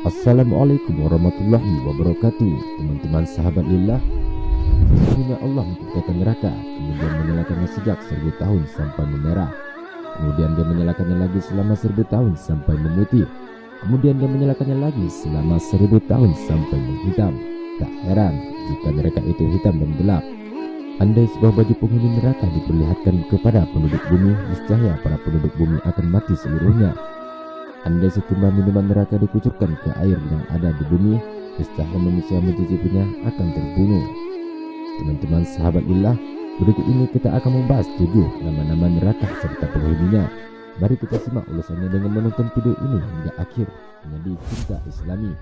Assalamualaikum warahmatullahi wabarakatuh. Teman-teman sahabat lillah, sesungguhnya Allah menciptakan neraka, kemudian menyalakannya sejak 1000 tahun sampai memerah. Kemudian dia menyalakannya lagi selama 1000 tahun sampai memutih. Kemudian dia menyalakannya lagi selama 1000 tahun sampai menghitam. Tak heran jika neraka itu hitam dan gelap. Andai sebuah baju penghuni neraka diperlihatkan kepada penduduk bumi, niscaya para penduduk bumi akan mati seluruhnya. Andai setimbang minuman neraka dikucurkan ke air yang ada di bumi, niscaya manusia mencicipinya akan terbunuh. Teman-teman sahabat lillah, berikut ini kita akan membahas 7 nama-nama neraka serta penghuninya. Mari kita simak ulasannya dengan menonton video ini hingga akhir, hanya di Cinta Islami.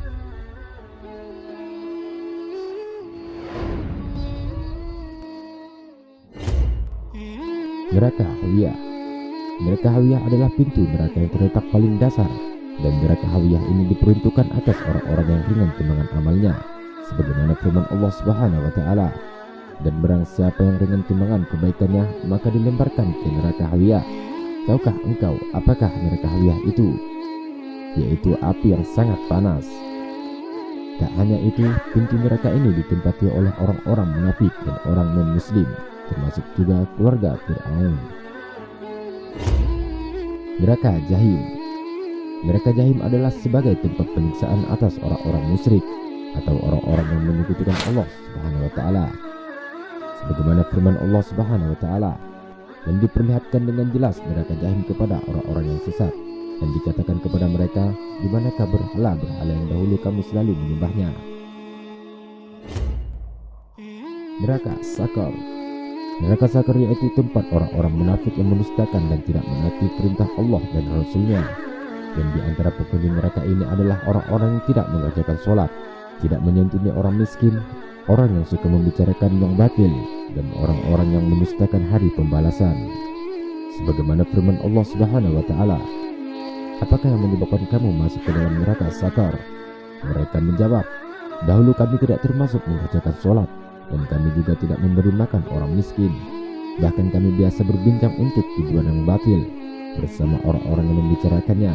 Neraka Hawiyah. Neraka Hawiyah adalah pintu neraka yang terletak paling dasar, dan neraka Hawiyah ini diperuntukkan atas orang-orang yang ringan timbangan amalnya, sebagaimana firman Allah Subhanahu wa taala, dan barang siapa yang ringan timbangan kebaikannya, maka dilemparkan ke neraka Hawiyah. Tahukah engkau apakah neraka Hawiyah itu? Yaitu api yang sangat panas. Tak hanya itu, pintu neraka ini ditempati oleh orang-orang munafik dan orang non-muslim, termasuk juga keluarga Fir'aun. Neraka Jahim. Neraka Jahim adalah sebagai tempat penyiksaan atas orang-orang musyrik atau orang-orang yang menyekutukan Allah Subhanahu wa taala. Sebagaimana firman Allah Subhanahu wa taala, dan diperlihatkan dengan jelas neraka Jahim kepada orang-orang yang sesat, dan dikatakan kepada mereka, di manakah berhala-berhala yang dahulu kamu selalu menyembahnya? Neraka Sakar. Neraka Sakar yaitu tempat orang-orang munafik yang mendustakan dan tidak menaati perintah Allah dan Rasulnya. Dan di antara penghuni neraka ini adalah orang-orang yang tidak mengerjakan sholat, tidak menyantuni orang miskin, orang yang suka membicarakan yang batil, dan orang-orang yang mendustakan hari pembalasan. Sebagaimana firman Allah Subhanahu wa taala, apakah yang menyebabkan kamu masuk ke dalam neraka Sakar? Mereka menjawab, dahulu kami tidak termasuk mengerjakan sholat, dan kami juga tidak memberi makan orang miskin. Bahkan kami biasa berbincang untuk tujuan yang batil bersama orang-orang yang membicarakannya,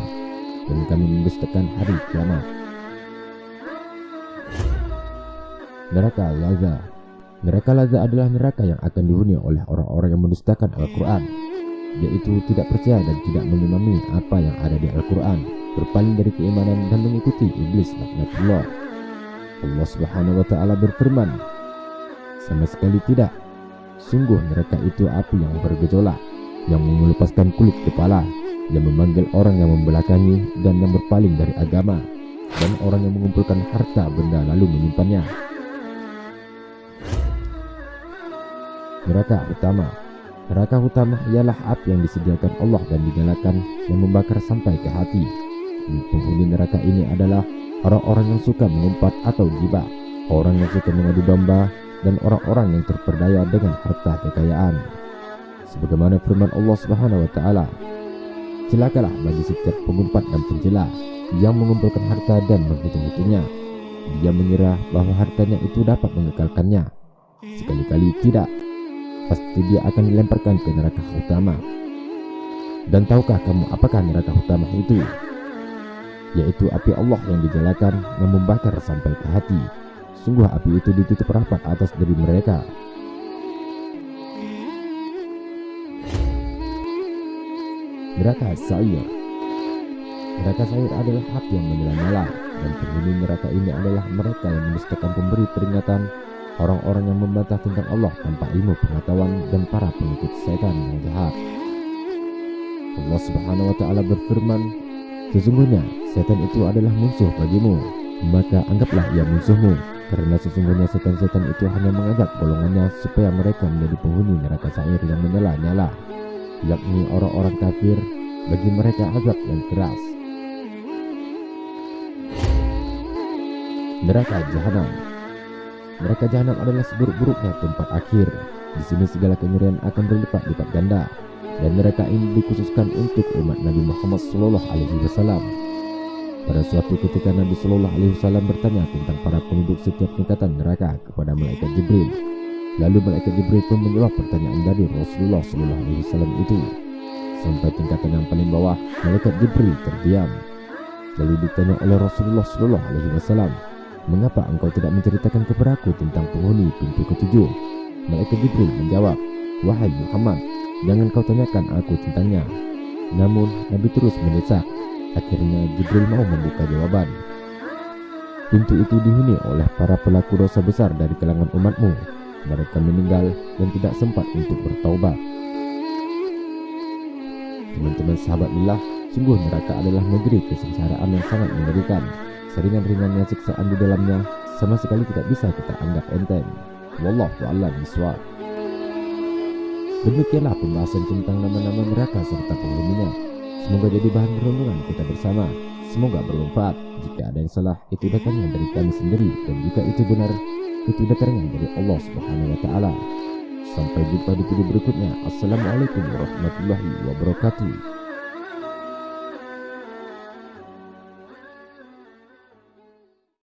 dan kami mendustakan hari kiamat. Neraka Lazza. Neraka Lazza adalah neraka yang akan dihuni oleh orang-orang yang mendustakan Al-Quran, yaitu tidak percaya dan tidak memahami apa yang ada di Al-Quran, berpaling dari keimanan dan mengikuti iblis laknatullah. Allah Subhanahu wa taala berfirman, sama sekali tidak. Sungguh neraka itu api yang bergejolak, yang mengelepaskan kulit kepala, yang memanggil orang yang membelakangi dan yang berpaling dari agama, dan orang yang mengumpulkan harta benda lalu menyimpannya. Neraka Utama. Neraka Utama ialah api yang disediakan Allah dan dinyalakan, yang membakar sampai ke hati. Penghuni neraka ini adalah orang-orang yang suka mengumpat atau gibah, orang yang suka mengadu domba, dan orang-orang yang terperdaya dengan harta kekayaan. Sebagaimana firman Allah Subhanahu wa taala, celakalah bagi setiap pengumpat dan pencela yang mengumpulkan harta dan menghitung-hitungnya. Dia mengira bahwa hartanya itu dapat mengekalkannya. Sekali-kali tidak. Pasti dia akan dilemparkan ke neraka utama. Dan tahukah kamu apakah neraka utama itu? Yaitu api Allah yang dijalakan, yang membakar sampai ke hati. Sungguh api itu ditutup rapat atas diri mereka. Neraka Sa'ir. Neraka Sa'ir adalah api yang menyala-nyala, dan penghuni neraka ini adalah mereka yang mendustakan pemberi peringatan, orang-orang yang membantah tentang Allah tanpa ilmu pengetahuan, dan para pengikut setan yang jahat. Allah Subhanahu wa taala berfirman, sesungguhnya setan itu adalah musuh bagimu, maka anggaplah ia musuhmu. Karena sesungguhnya setan-setan itu hanya mengajak golongannya supaya mereka menjadi penghuni neraka Sa'ir yang menyala-nyala, yakni orang-orang kafir. Bagi mereka azab yang keras. Neraka Jahanam. Neraka Jahanam adalah seburuk-buruknya tempat akhir. Di sini segala kengerian akan berlipat-lipat ganda, dan neraka ini dikhususkan untuk umat Nabi Muhammad SAW. Pada suatu ketika Nabi SAW bertanya tentang para penduduk setiap tingkatan neraka kepada malaikat Jibril. Lalu malaikat Jibril pun menjawab pertanyaan dari Rasulullah SAW itu. Sampai tingkatan yang paling bawah, malaikat Jibril terdiam. Lalu ditanya oleh Rasulullah SAW, "Mengapa engkau tidak menceritakan kepada aku tentang penghuni pintu ketujuh?" Malaikat Jibril menjawab, "Wahai Muhammad, jangan kau tanyakan aku tentangnya." Namun Nabi terus mendesak. Akhirnya Jibril mau membuka jawaban. Pintu itu dihuni oleh para pelaku dosa besar dari kalangan umatmu. Mereka meninggal dan tidak sempat untuk bertaubat. Teman-teman sahabat lillah, sungguh neraka adalah negeri kesengsaraan yang sangat mengerikan. Seringan-ringannya siksaan di dalamnya sama sekali tidak bisa kita anggap enteng. Wallahu a'lam bishawab. Demikianlah pembahasan tentang nama-nama neraka serta penghuninya. Semoga jadi bahan renungan kita bersama. Semoga bermanfaat. Jika ada yang salah, itu datangnya dari kami sendiri, dan jika itu benar, itu datangnya dari Allah Subhanahu wa Ta'ala. Sampai jumpa di video berikutnya. Assalamualaikum warahmatullahi wabarakatuh.